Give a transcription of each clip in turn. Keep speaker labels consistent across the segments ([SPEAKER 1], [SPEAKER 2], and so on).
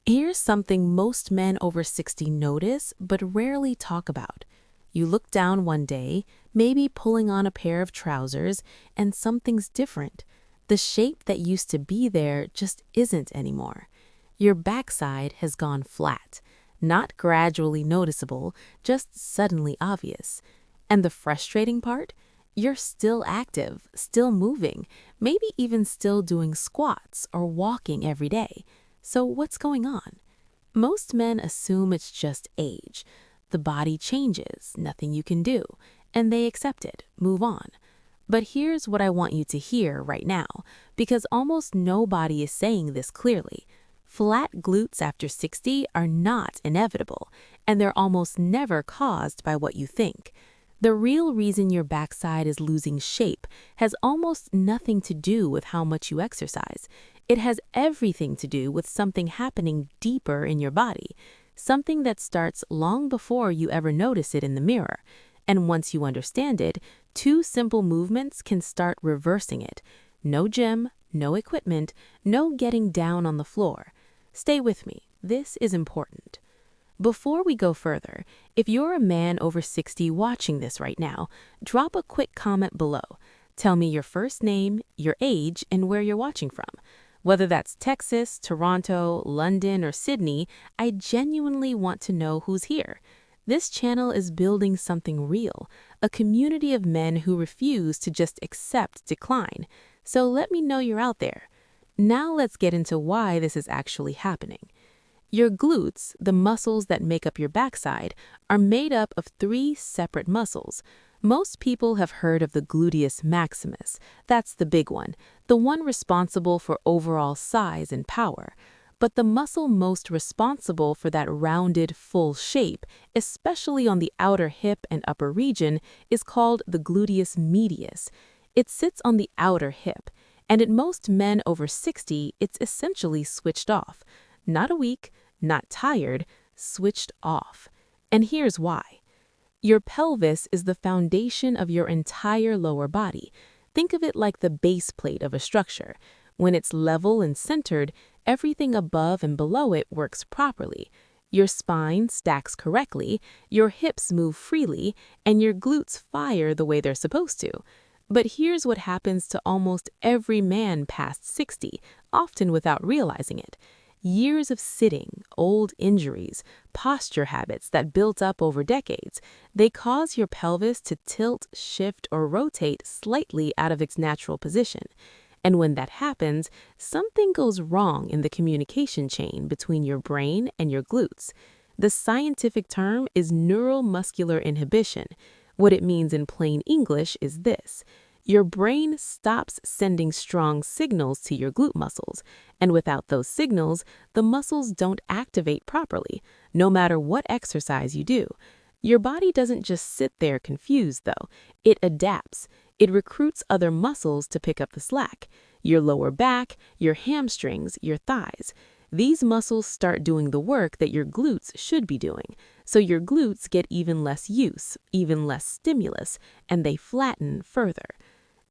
[SPEAKER 1] Here's something most men over 60 notice but rarely talk about. You look down one day, maybe pulling on a pair of trousers, and something's different. The shape that used to be there just isn't anymore. Your backside has gone flat, not gradually noticeable, just suddenly obvious. And the frustrating part? You're still active, still moving, maybe even still doing squats or walking every day. So what's going on? Most men assume it's just age. The body changes, nothing you can do, and they accept it, move on. But here's what I want you to hear right now, because almost nobody is saying this clearly. Flat glutes after 60 are not inevitable, and they're almost never caused by what you think. The real reason your backside is losing shape has almost nothing to do with how much you exercise. It has everything to do with something happening deeper in your body, something that starts long before you ever notice it in the mirror. And once you understand it, two simple movements can start reversing it. No gym, no equipment, no getting down on the floor. Stay with me. This is important. Before we go further, if you're a man over 60 watching this right now, drop a quick comment below. Tell me your first name, your age, and where you're watching from. Whether that's Texas, Toronto, London, or Sydney, I genuinely want to know who's here. This channel is building something real, a community of men who refuse to just accept decline. So let me know you're out there. Now let's get into why this is actually happening. Your glutes, the muscles that make up your backside, are made up of three separate muscles. Most people have heard of the gluteus maximus. That's the big the one responsible for overall size and power. But the muscle most responsible for that rounded, full shape, especially on the outer hip and upper region, is called the gluteus medius. It sits on the outer hip, and in most men over 60, it's essentially switched off. Not weak, not tired, switched off. And here's why. Your pelvis is the foundation of your entire lower body. Think of it like the base plate of a structure. When it's level and centered, everything above and below it works properly. Your spine stacks correctly, your hips move freely, and your glutes fire the way they're supposed to. But here's what happens to almost every man past 60, often without realizing it. Years of sitting, old injuries, posture habits that built up over decades, they cause your pelvis to tilt, shift, or rotate slightly out of its natural position. And when that happens, something goes wrong in the communication chain between your brain and your glutes. The scientific term is neuromuscular inhibition. What it means in plain English is this. Your brain stops sending strong signals to your glute muscles, and without those signals, the muscles don't activate properly, no matter what exercise you do. Your body doesn't just sit there confused, though. It adapts. It recruits other muscles to pick up the slack. Your lower back, your hamstrings, your thighs. These muscles start doing the work that your glutes should be doing. So your glutes get even less use, even less stimulus, and they flatten further.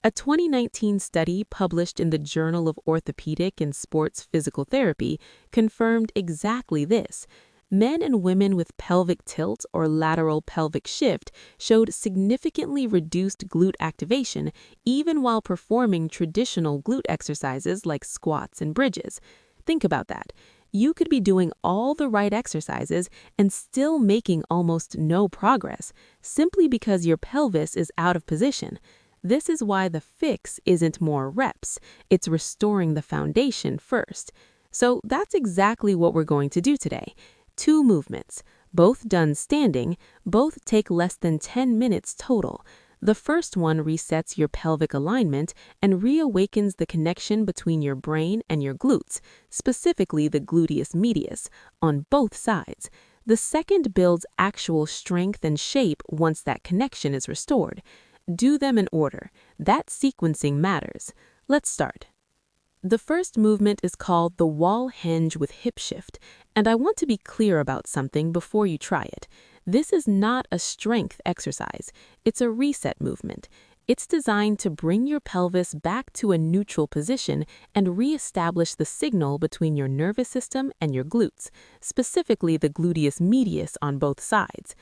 [SPEAKER 1] A 2019 study published in the Journal of Orthopedic and Sports Physical Therapy confirmed exactly this. Men and women with pelvic tilt or lateral pelvic shift showed significantly reduced glute activation even while performing traditional glute exercises like squats and bridges. Think about that. You could be doing all the right exercises and still making almost no progress, simply because your pelvis is out of position. This is why the fix isn't more reps. It's restoring the foundation first. So that's exactly what we're going to do today. Two movements, both done standing, both take less than 10 minutes total. The first one resets your pelvic alignment and reawakens the connection between your brain and your glutes, specifically the gluteus medius, on both sides. The second builds actual strength and shape once that connection is restored. Do them in order. That sequencing matters. Let's start. The first movement is called the wall hinge with hip shift, and I want to be clear about something before you try it. This is not a strength exercise. It's a reset movement. It's designed to bring your pelvis back to a neutral position and reestablish the signal between your nervous system and your glutes, specifically the gluteus medius on both sides.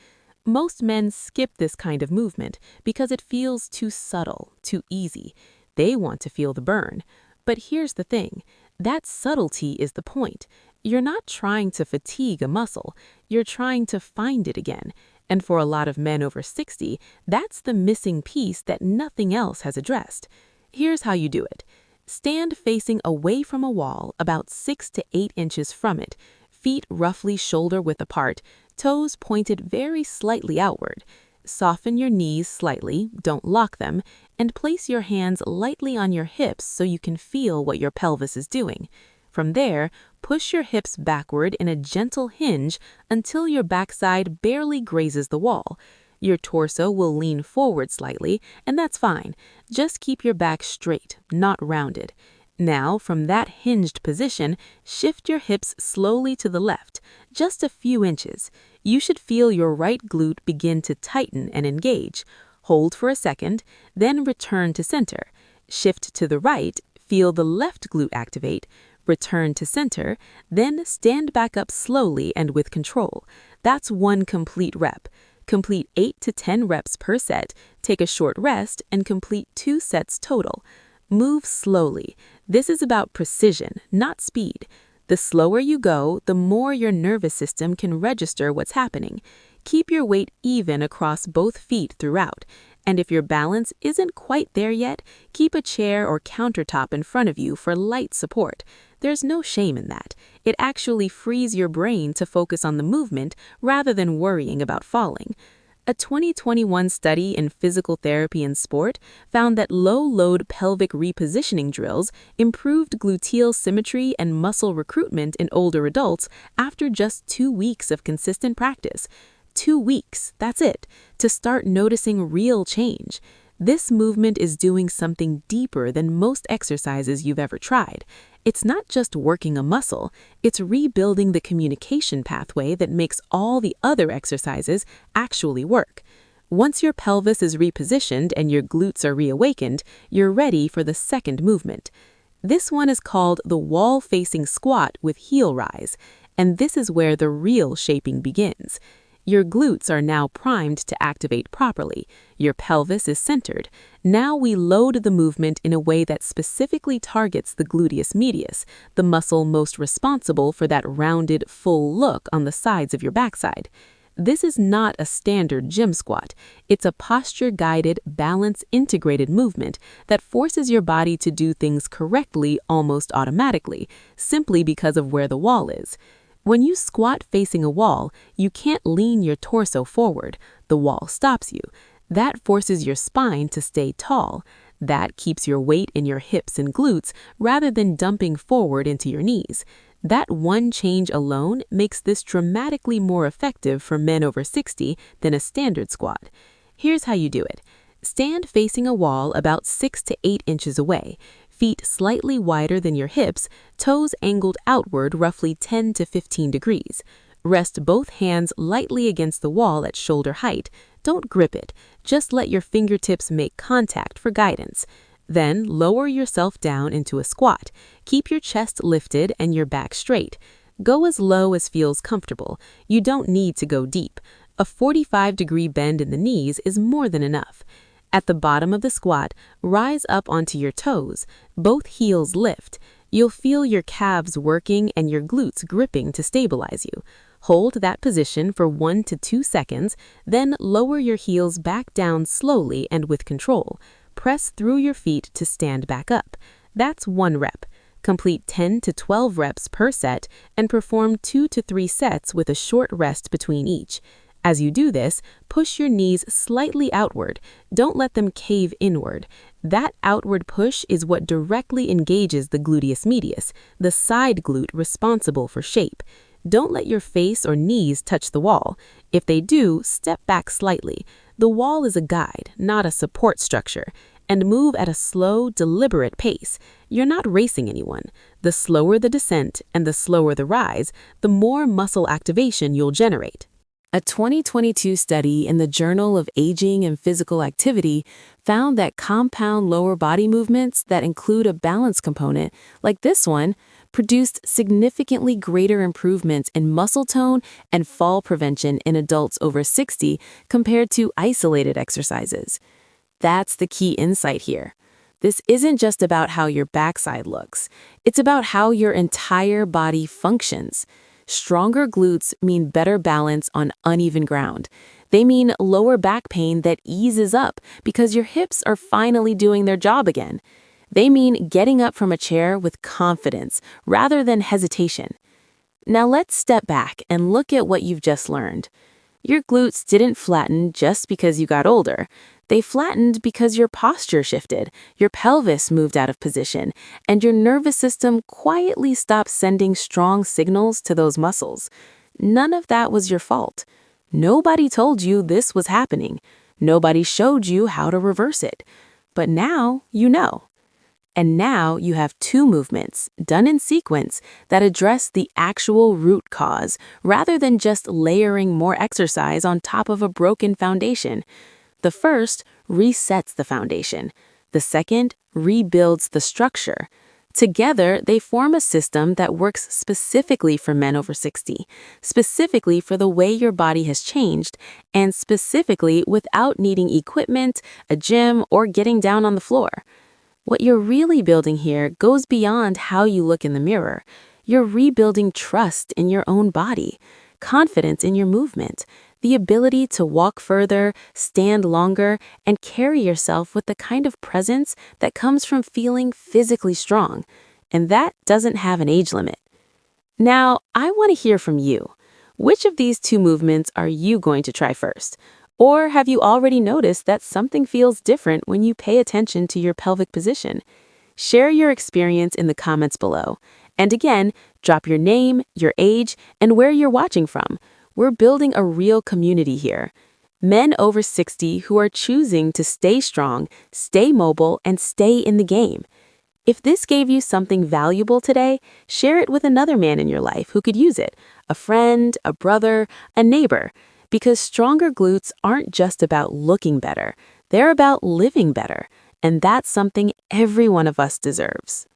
[SPEAKER 1] Most men skip this kind of movement because it feels too subtle, too easy. They want to feel the burn. But here's the thing, that subtlety is the point. You're not trying to fatigue a muscle, you're trying to find it again. And for a lot of men over 60, that's the missing piece that nothing else has addressed. Here's how you do it. Stand facing away from a wall, about 6 to 8 inches from it, feet roughly shoulder-width apart, toes pointed very slightly outward. Soften your knees slightly, don't lock them, and place your hands lightly on your hips so you can feel what your pelvis is doing. From there, push your hips backward in a gentle hinge until your backside barely grazes the wall. Your torso will lean forward slightly, and that's fine. Just keep your back straight, not rounded. Now, from that hinged position, shift your hips slowly to the left, just a few inches. You should feel your right glute begin to tighten and engage. Hold for a second, then return to center. Shift to the right, feel the left glute activate. Return to center, then stand back up slowly and with control. That's one complete rep. Complete 8 to 10 reps per set, take a short rest, and complete 2 sets total. Move slowly. This is about precision, not speed. The slower you go, the more your nervous system can register what's happening. Keep your weight even across both feet throughout. And if your balance isn't quite there yet, keep a chair or countertop in front of you for light support. There's no shame in that. It actually frees your brain to focus on the movement rather than worrying about falling. A 2021 study in physical therapy and sport found that low-load pelvic repositioning drills improved gluteal symmetry and muscle recruitment in older adults after just 2 weeks of consistent practice. 2 weeks, that's it, to start noticing real change. This movement is doing something deeper than most exercises you've ever tried. It's not just working a muscle, it's rebuilding the communication pathway that makes all the other exercises actually work. Once your pelvis is repositioned and your glutes are reawakened, you're ready for the second movement. This one is called the wall-facing squat with heel rise, and this is where the real shaping begins. Your glutes are now primed to activate properly. Your pelvis is centered. Now we load the movement in a way that specifically targets the gluteus medius, the muscle most responsible for that rounded, full look on the sides of your backside. This is not a standard gym squat. It's a posture-guided, balance-integrated movement that forces your body to do things correctly almost automatically, simply because of where the wall is. When you squat facing a wall, you can't lean your torso forward. The wall stops you. That forces your spine to stay tall. That keeps your weight in your hips and glutes rather than dumping forward into your knees. That one change alone makes this dramatically more effective for men over 60 than a standard squat. Here's how you do it. Stand facing a wall about 6 to 8 inches away. Feet slightly wider than your hips, toes angled outward roughly 10 to 15 degrees. Rest both hands lightly against the wall at shoulder height. Don't grip it. Just let your fingertips make contact for guidance. Then lower yourself down into a squat. Keep your chest lifted and your back straight. Go as low as feels comfortable. You don't need to go deep. A 45-degree bend in the knees is more than enough. At the bottom of the squat, rise up onto your toes. Both heels lift. You'll feel your calves working and your glutes gripping to stabilize you. Hold that position for 1 to 2 seconds, then lower your heels back down slowly and with control. Press through your feet to stand back up. That's 1 rep. Complete 10 to 12 reps per set and perform 2 to 3 sets with a short rest between each. As you do this, push your knees slightly outward. Don't let them cave inward. That outward push is what directly engages the gluteus medius, the side glute responsible for shape. Don't let your face or knees touch the wall. If they do, step back slightly. The wall is a guide, not a support structure. And move at a slow, deliberate pace. You're not racing anyone. The slower the descent and the slower the rise, the more muscle activation you'll generate. A 2022 study in the Journal of Aging and Physical Activity found that compound lower body movements that include a balance component, like this one, produced significantly greater improvements in muscle tone and fall prevention in adults over 60 compared to isolated exercises. That's the key insight here. This isn't just about how your backside looks. It's about how your entire body functions. Stronger glutes mean better balance on uneven ground. They mean lower back pain that eases up because your hips are finally doing their job again. They mean getting up from a chair with confidence rather than hesitation. Now let's step back and look at what you've just learned. Your glutes didn't flatten just because you got older. They flattened because your posture shifted, your pelvis moved out of position, and your nervous system quietly stopped sending strong signals to those muscles. None of that was your fault. Nobody told you this was happening. Nobody showed you how to reverse it. But now you know. And now you have two movements, done in sequence, that address the actual root cause, rather than just layering more exercise on top of a broken foundation. The first resets the foundation. The second rebuilds the structure. Together, they form a system that works specifically for men over 60, specifically for the way your body has changed, and specifically without needing equipment, a gym, or getting down on the floor. What you're really building here goes beyond how you look in the mirror. You're rebuilding trust in your own body, confidence in your movement, the ability to walk further, stand longer, and carry yourself with the kind of presence that comes from feeling physically strong. And that doesn't have an age limit. Now, I want to hear from you. Which of these two movements are you going to try first? Or have you already noticed that something feels different when you pay attention to your pelvic position? Share your experience in the comments below. And again, drop your name, your age, and where you're watching from. We're building a real community here. Men over 60 who are choosing to stay strong, stay mobile, and stay in the game. If this gave you something valuable today, share it with another man in your life who could use it, a friend, a brother, a neighbor. Because stronger glutes aren't just about looking better, they're about living better, and that's something every one of us deserves.